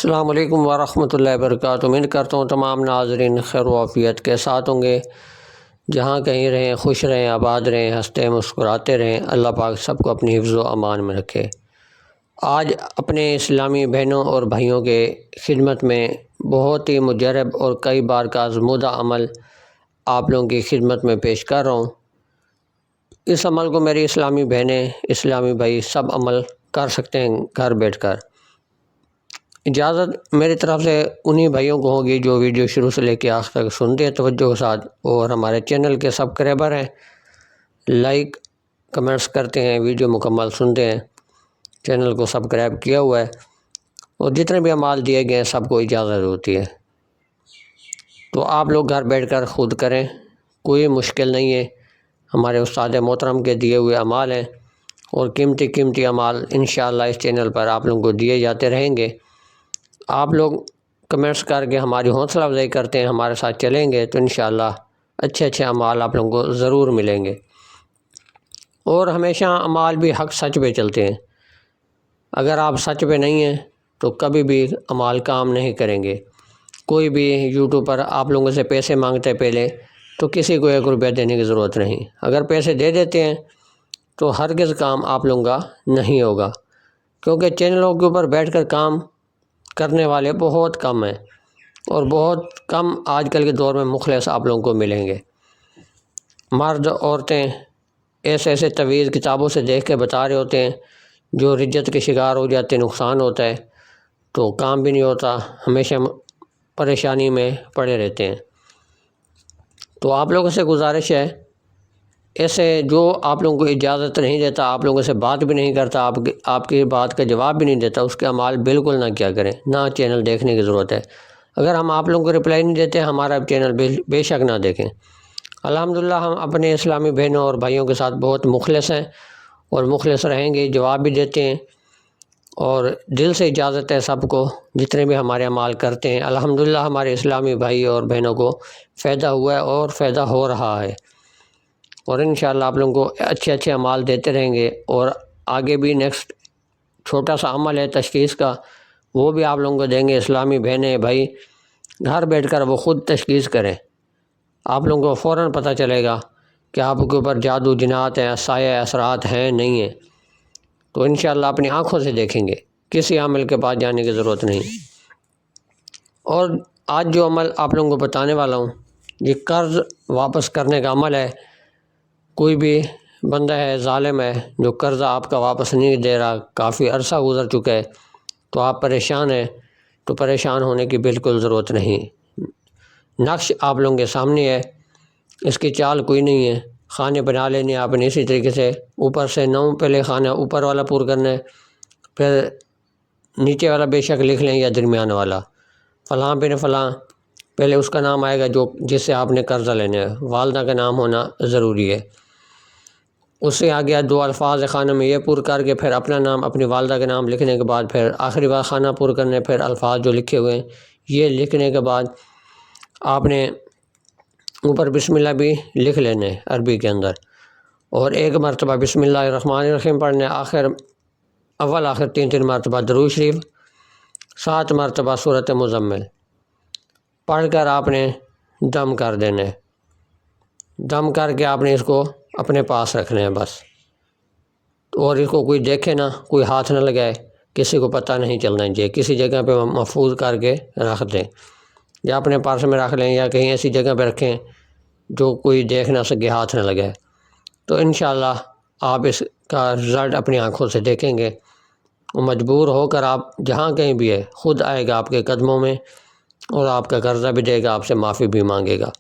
السلام علیکم ورحمۃ اللہ وبرکاتہ۔ امید کرتا ہوں تمام ناظرین خیر و عافیت کے ساتھ ہوں گے، جہاں کہیں رہیں خوش رہیں، آباد رہیں، ہنستے مسکراتے رہیں۔ اللہ پاک سب کو اپنی حفظ و امان میں رکھے۔ آج اپنے اسلامی بہنوں اور بھائیوں کے خدمت میں بہت ہی مجرب اور کئی بار کا آزمودہ عمل آپ لوگوں کی خدمت میں پیش کر رہا ہوں۔ اس عمل کو میری اسلامی بہنیں، اسلامی بھائی سب عمل کر سکتے ہیں گھر بیٹھ کر۔ اجازت میری طرف سے انہی بھائیوں کو ہوگی جو ویڈیو شروع سے لے کے آخر تک سنتے ہیں توجہ کے ساتھ، اور ہمارے چینل کے سبسکرائبر ہیں، لائک کمنٹس کرتے ہیں، ویڈیو مکمل سنتے ہیں، چینل کو سبسکرائب کیا ہوا ہے، اور جتنے بھی اعمال دیے گئے ہیں سب کو اجازت ہوتی ہے۔ تو آپ لوگ گھر بیٹھ کر خود کریں، کوئی مشکل نہیں ہے۔ ہمارے استاد محترم کے دیے ہوئے اعمال ہیں، اور قیمتی اعمال انشاءاللہ اس چینل پر آپ لوگوں کو دیے جاتے رہیں گے۔ آپ لوگ کمنٹس کر کے ہماری حوصلہ افزائی کرتے ہیں، ہمارے ساتھ چلیں گے تو انشاءاللہ اچھے اعمال آپ لوگوں کو ضرور ملیں گے۔ اور ہمیشہ اعمال بھی حق سچ پہ چلتے ہیں۔ اگر آپ سچ پہ نہیں ہیں تو کبھی بھی اعمال کام نہیں کریں گے۔ کوئی بھی یوٹیوب پر آپ لوگوں سے پیسے مانگتے پہلے تو کسی کو 1 روپیہ دینے کی ضرورت نہیں۔ اگر پیسے دے دیتے ہیں تو ہرگز کام آپ لوگوں کا نہیں ہوگا، کیونکہ چینلوں کے اوپر بیٹھ کر کام کرنے والے بہت کم ہیں، اور بہت کم آج کل کے دور میں مخلص آپ لوگوں کو ملیں گے۔ مرد عورتیں ایسے طویل کتابوں سے دیکھ کے بتا رہے ہوتے ہیں، جو رجت کے شکار ہو جاتے ہیں، نقصان ہوتا ہے، تو کام بھی نہیں ہوتا، ہمیشہ پریشانی میں پڑے رہتے ہیں۔ تو آپ لوگوں سے گزارش ہے، ایسے جو آپ لوگوں کو اجازت نہیں دیتا، آپ لوگوں سے بات بھی نہیں کرتا، آپ کی بات کا جواب بھی نہیں دیتا، اس کے اعمال بالکل نہ کیا کریں، نہ چینل دیکھنے کی ضرورت ہے۔ اگر ہم آپ لوگوں کو رپلائی نہیں دیتے، ہمارا چینل بے شک نہ دیکھیں۔ الحمدللہ ہم اپنے اسلامی بہنوں اور بھائیوں کے ساتھ بہت مخلص ہیں، اور مخلص رہیں گے، جواب بھی دیتے ہیں، اور دل سے اجازت ہے سب کو، جتنے بھی ہمارے اعمال کرتے ہیں الحمدللہ ہمارے اسلامی بھائی اور بہنوں کو فائدہ ہوا ہے اور فائدہ ہو رہا ہے، اور انشاءاللہ آپ لوگوں کو اچھے اعمال دیتے رہیں گے۔ اور آگے بھی نیکسٹ چھوٹا سا عمل ہے تشخیص کا، وہ بھی آپ لوگوں کو دیں گے۔ اسلامی بہنیں بھائی گھر بیٹھ کر وہ خود تشخیص کریں، آپ لوگوں کو فوراً پتہ چلے گا کہ آپ کے اوپر جادو جنات ہیں، سایہ اثرات ہیں نہیں ہیں، تو انشاءاللہ اپنی آنکھوں سے دیکھیں گے، کسی عامل کے پاس جانے کی ضرورت نہیں۔ اور آج جو عمل آپ لوگوں کو بتانے والا ہوں، یہ قرض واپس کرنے کا عمل ہے۔ کوئی بھی بندہ ہے ظالم ہے جو قرضہ آپ کا واپس نہیں دے رہا، کافی عرصہ گزر چکا ہے، تو آپ پریشان ہیں، تو پریشان ہونے کی بالکل ضرورت نہیں۔ نقش آپ لوگوں کے سامنے ہے، اس کی چال کوئی نہیں ہے۔ خانے بنا لینے آپ نے اسی طریقے سے، اوپر سے 9 پہلے خانہ اوپر والا پور کرنا ہے، پھر نیچے والا بے شک لکھ لیں یا درمیان والا، فلاں بن فلاں، پہلے اس کا نام آئے گا جس سے آپ نے قرضہ لینا ہے، والدہ کا نام ہونا ضروری ہے۔ اس سے آگے 2 الفاظ خانہ میں یہ پور کر کے پھر اپنا نام، اپنی والدہ کا نام لکھنے کے بعد پھر آخری بار خانہ پور کرنے، پھر الفاظ جو لکھے ہوئے ہیں یہ لکھنے کے بعد آپ نے اوپر بسم اللہ بھی لکھ لینے عربی کے اندر، اور 1 مرتبہ بسم اللہ الرحمن الرحیم پڑھنے، اول آخر 3 مرتبہ درود شریف، 7 مرتبہ سورۃ مزمل پڑھ کر آپ نے دم کر دینے۔ دم کر کے آپ نے اس کو اپنے پاس رکھنے ہیں بس، اور اس کو کوئی دیکھے نہ، کوئی ہاتھ نہ لگائے، کسی کو پتہ نہیں چلنا چاہیے، کسی جگہ پہ محفوظ کر کے رکھ دیں، یا اپنے پرس میں رکھ لیں، یا کہیں ایسی جگہ پہ رکھیں جو کوئی دیکھ نہ سکے، ہاتھ نہ لگائے، تو انشاءاللہ آپ اس کا رزلٹ اپنی آنکھوں سے دیکھیں گے۔ مجبور ہو کر آپ جہاں کہیں بھی ہے، خود آئے گا آپ کے قدموں میں، اور آپ کا قرضہ بھی دے گا، آپ سے معافی بھی مانگے گا۔